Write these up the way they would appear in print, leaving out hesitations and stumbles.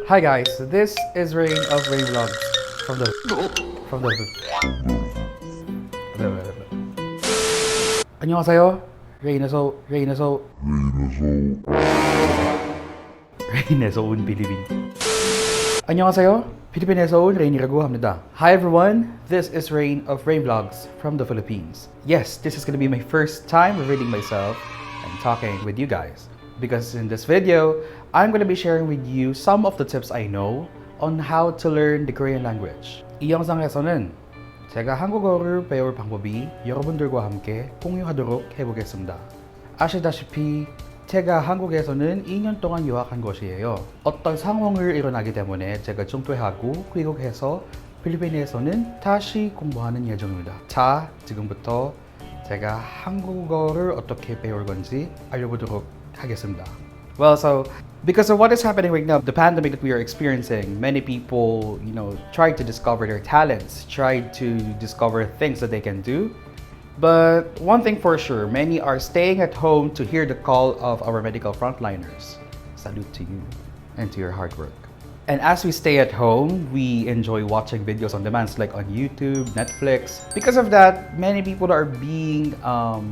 Hi guys, this is Rein of Rein Vlogs from the 안녕하세요. Re인에서 온 필리핀. 안녕하세요. 필리핀에서 온 Rein이라고 합니다. Hi everyone, this is Rein of Rein Vlogs from the Philippines. Yes, this is gonna be my first time revealing myself and talking with you guys. Because in this video, I'm gonna be sharing with you some of the tips I know on how to learn the Korean language. 이 영상에서는 제가 한국어를 배울 방법이 여러분들과 함께 공유하도록 해보겠습니다. 아시다시피 제가 한국에서는 2년 동안 유학한 것이에요. 어떤 상황을 일어나기 때문에 제가 중퇴하고 귀국해서 필리핀에서는 다시 공부하는 예정입니다. 자, 지금부터 제가 한국어를 어떻게 배울 건지 알려보도록 하겠습니다. Well, so because of what is happening right now, the pandemic that we are experiencing, many people, try to discover their talents, try to discover things that they can do. But one thing for sure, many are staying at home to hear the call of our medical frontliners. Salute to you and to your hard work. And as we stay at home, we enjoy watching videos on demand like on YouTube, Netflix. Because of that, many people are being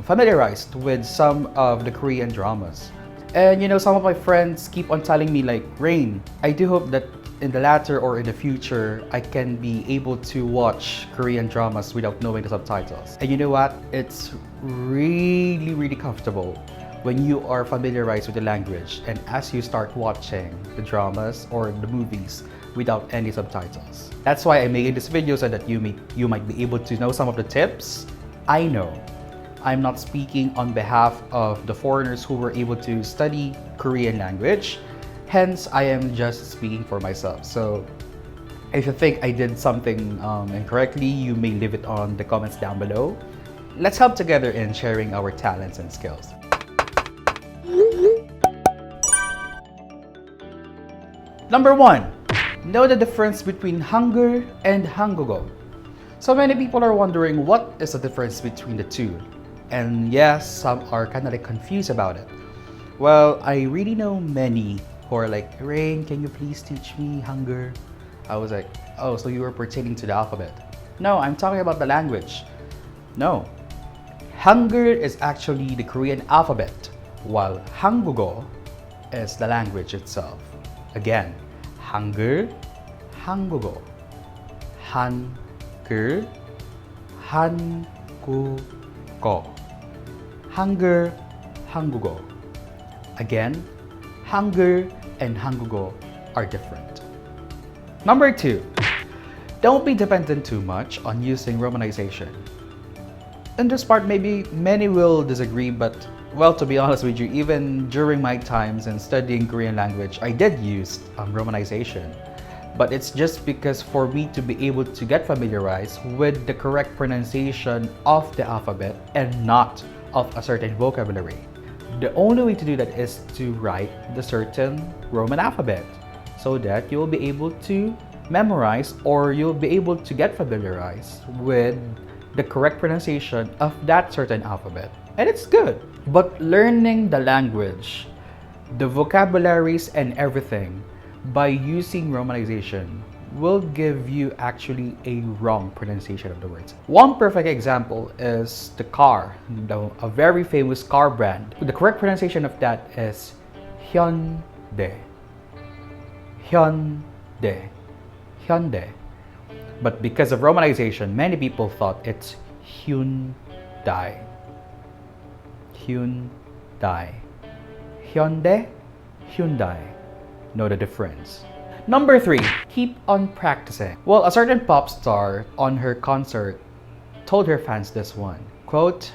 familiarized with some of the Korean dramas. And some of my friends keep on telling me like, Rein, I do hope that in the latter or in the future, I can be able to watch Korean dramas without knowing the subtitles. And you know what? It's really comfortable when you are familiarized with the language and as you start watching the dramas or the movies without any subtitles. That's why I'm making this video so that you might be able to know some of the tips. I know I'm not speaking on behalf of the foreigners who were able to study Korean language. Hence, I am just speaking for myself. So if you think I did something incorrectly, you may leave it on the comments down below. Let's help together in sharing our talents and skills. Number 1, know the difference between Hangul and Hangugo. So many people are wondering what is the difference between the two. And yes, some are kind of like confused about it. Well, I really know many who are like, Rein, can you please teach me Hangul? I was like, oh, so you were pertaining to the alphabet. No, I'm talking about the language. No. Hangul is actually the Korean alphabet, while Hangugo is the language itself. Again, Hangul, Hangugo. Hangul, Hangugo. Hangul, Hangugo. Again, Hangul and Hangugo are different. Number 2, don't be dependent too much on using Romanization. In this part, maybe many will disagree, but well, to be honest with you, even during my times in studying Korean language, I did use Romanization. But it's just because for me to be able to get familiarized with the correct pronunciation of the alphabet and not of a certain vocabulary. The only way to do that is to write the certain Roman alphabet so that you'll be able to memorize or you'll be able to get familiarized with the correct pronunciation of that certain alphabet. And it's good. But learning the language, the vocabularies and everything by using Romanization will give you actually a wrong pronunciation of the words. One perfect example is the car, a very famous car brand. The correct pronunciation of that is Hyundai. Hyundai. Hyundai. But because of Romanization, many people thought it's Hyundai. Hyundai. Hyundai. Hyundai. Know the difference. Number 3, keep on practicing. Well, a certain pop star on her concert told her fans this one, quote,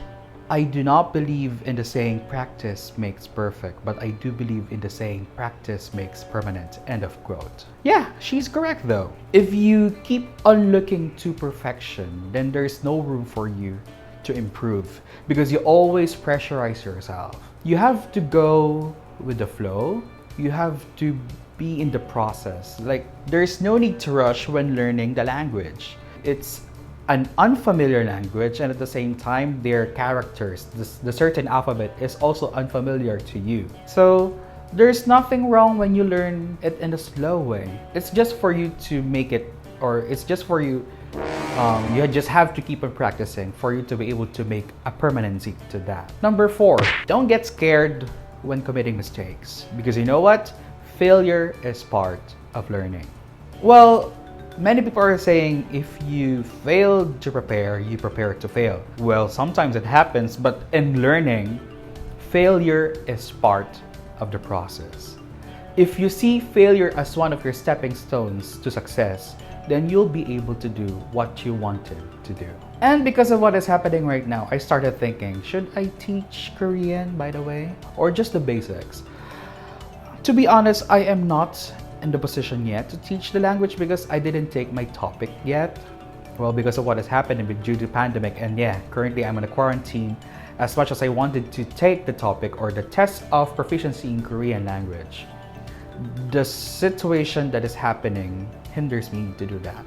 I do not believe in the saying practice makes perfect, but I do believe in the saying practice makes permanent, end of quote. Yeah, she's correct though. If you keep on looking to perfection, then there's no room for you to improve because you always pressurize yourself. You have to go with the flow. You have to be in the process. Like, there's no need to rush when learning the language. It's an unfamiliar language, and at the same time, their characters, the certain alphabet is also unfamiliar to you. So There's nothing wrong when you learn it in a slow way. It's just for you to make it, or it's just for you, you just have to keep on practicing for you to be able to make a permanency to that. Number 4, don't get scared when committing mistakes. Because you know what? Failure is part of learning. Well, many people are saying if you fail to prepare, you prepare to fail. Well, sometimes it happens, but in learning, failure is part of the process. If you see failure as one of your stepping stones to success, then you'll be able to do what you wanted to do. And because of what is happening right now, I started thinking, should I teach Korean, by the way, or just the basics? To be honest, I am not in the position yet to teach the language because I didn't take my topic yet. Well, because of what is happening due to pandemic, and yeah, currently I'm in a quarantine. As much as I wanted to take the topic or the test of proficiency in Korean language, the situation that is happening hinders me to do that.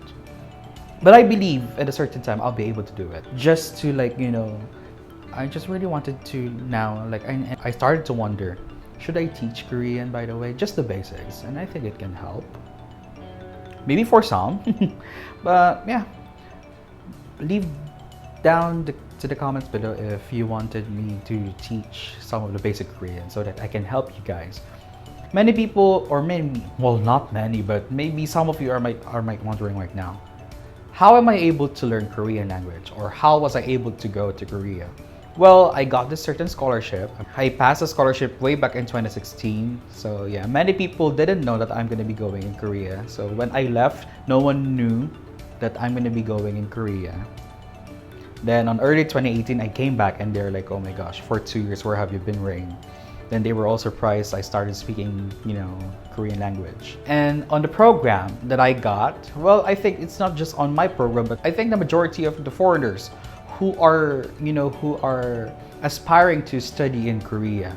But I believe at a certain time I'll be able to do it. Just to I just really wanted to now, I started to wonder, should I teach Korean, by the way? Just the basics, and I think it can help. Maybe for some, but yeah. Leave down to the comments below if you wanted me to teach some of the basic Korean so that I can help you guys. Many people, or maybe, well, not many, but maybe some of you might wondering right now, how am I able to learn Korean language, or how was I able to go to Korea? Well, I got this certain scholarship. I passed a scholarship way back in 2016. So yeah, many people didn't know that I'm going to be going in Korea. So when I left, no one knew that I'm going to be going in Korea. Then on early 2018, I came back and they're like, oh my gosh, for 2 years, where have you been, Rein? Then they were all surprised I started speaking, Korean language. And on the program that I got, well, I think it's not just on my program, but I think the majority of the foreigners who are aspiring to study in Korea,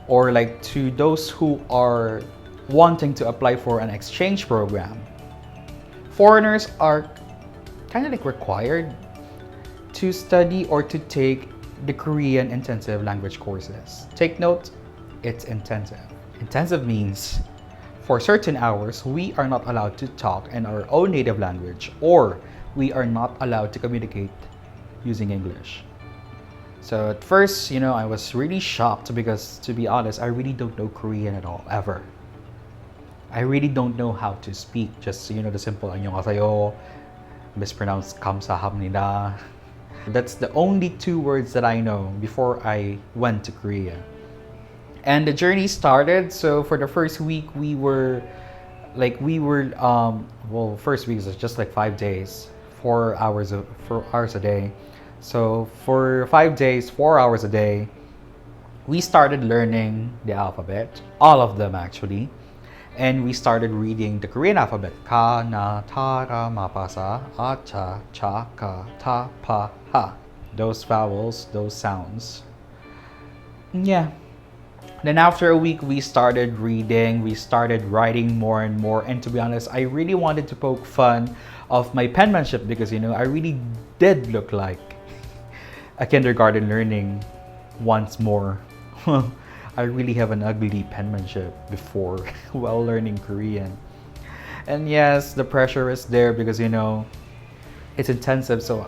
or to those who are wanting to apply for an exchange program, foreigners are kind of required to study or to take the Korean intensive language courses. Take note, it's intensive. Intensive means for certain hours, we are not allowed to talk in our own native language, or we are not allowed to communicate using English. So at first, I was really shocked because, to be honest, I really don't know Korean at all, ever. I really don't know how to speak. Just, the simple 안녕하세요, mispronounced 감사합니다. That's the only 2 words that I know before I went to Korea. And the journey started. So for the first week, first week was just 5 days, 4 hours a day. So for 5 days, 4 hours a day, we started learning the alphabet, all of them actually. And we started reading the Korean alphabet. Ka, na, ta, ra, ma, pa, sa, a, cha, cha, ka, ta, pa, ha. Those vowels, those sounds. Yeah. Then after a week, we started reading, we started writing more and more. And to be honest, I really wanted to poke fun of my penmanship because, I really did look like a kindergarten learning once more. I really have an ugly penmanship before while learning Korean. And yes, the pressure is there because, it's intensive. So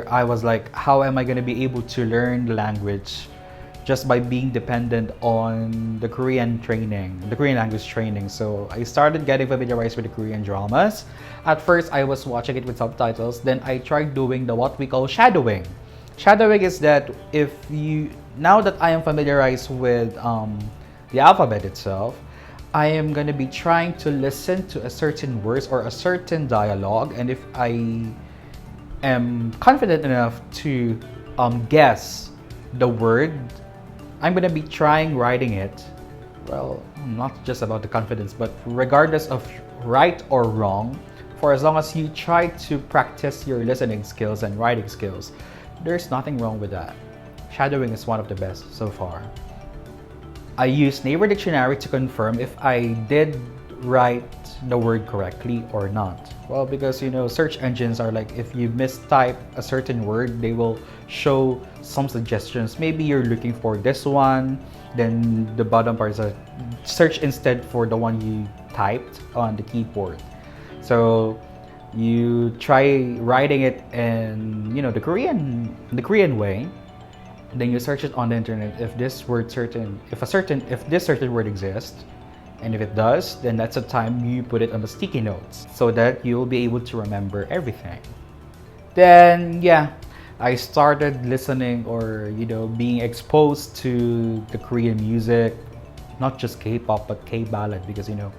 I was like, how am I going to be able to learn the language just by being dependent on the Korean language training? So I started getting familiarized with the Korean dramas. At first, I was watching it with subtitles. Then I tried doing what we call shadowing. Shadowing is that now that I am familiarized with the alphabet itself, I am going to be trying to listen to a certain words or a certain dialogue, and if I am confident enough to guess the word, I'm going to be trying writing it. Well, not just about the confidence, but regardless of right or wrong, for as long as you try to practice your listening skills and writing skills, there's nothing wrong with that. Shadowing is one of the best so far. I use Naver Dictionary to confirm if I did write the word correctly or not. Well, because search engines are if you mistype a certain word, they will show some suggestions. Maybe you're looking for this one, then the bottom part is a search instead for the one you typed on the keyboard. So you try writing it in, you know, the Korean way. Then you search it on the internet if this certain word exists. And if it does, then that's the time you put it on the sticky notes so that you'll be able to remember everything. Then yeah, I started listening or, you know, being exposed to the Korean music, not just K-pop but K-ballad, because, you know,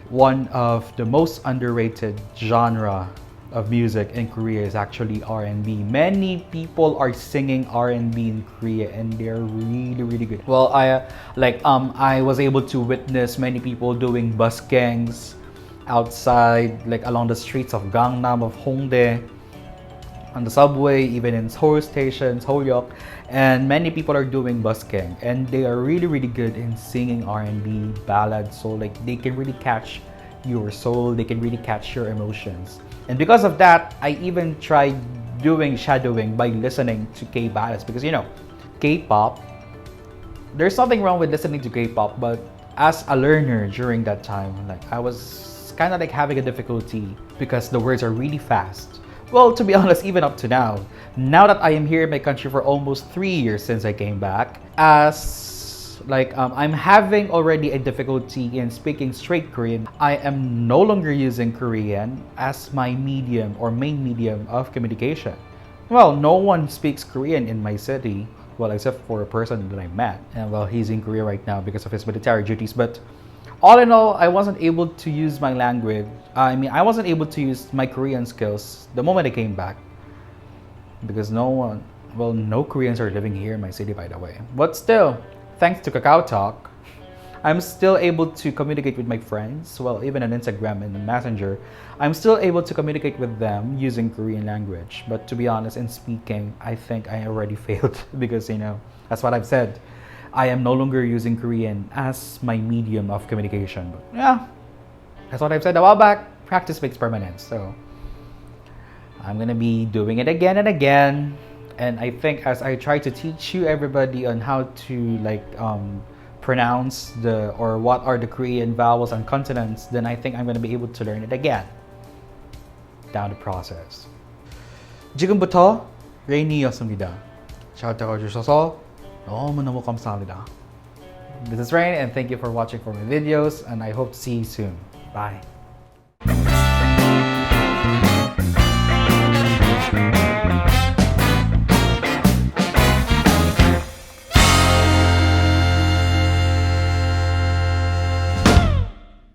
one of the most underrated genre of music in Korea is actually R&B. Many people are singing R&B in Korea and they're really good. Well, I was able to witness many people doing busgangs outside, like along the streets of Gangnam, of Hongdae, on the subway, even in Seoul Station, Seoul-yok, and many people are doing busking, and they are really good in singing R&B ballads. So like they can really catch your soul, they can really catch your emotions. And because of that, I even tried doing shadowing by listening to K-ballads, because, you know, K-pop, there's nothing wrong with listening to K-pop, but as a learner during that time, like I was kind of like having a difficulty because the words are really fast. Well, to be honest, even up to now that I am here in my country for almost 3 years since I came back, I'm having already a difficulty in speaking straight Korean. I am no longer using Korean as my medium or main medium of communication. Well, no one speaks Korean in my city, well, except for a person that I met. And well, he's in Korea right now because of his military duties. But all in all, I wasn't able to use my language. I wasn't able to use my Korean skills the moment I came back, because no Koreans are living here in my city, by the way. But still, thanks to Kakao Talk, I'm still able to communicate with my friends. Well, even on Instagram and Messenger, I'm still able to communicate with them using Korean language. But to be honest, in speaking, I think I already failed because, you know, that's what I've said. I am no longer using Korean as my medium of communication. But yeah, that's what I've said a while back. Practice makes permanent. So I'm gonna be doing it again and again. And I think as I try to teach you everybody on how to pronounce what are the Korean vowels and consonants, then I think I'm gonna be able to learn it again down the process. 지금부터 레인이었습니다. 잘 들어주셔서 너무너무 감사합니다. This is Rein, and thank you for watching for my videos, and I hope to see you soon. Bye.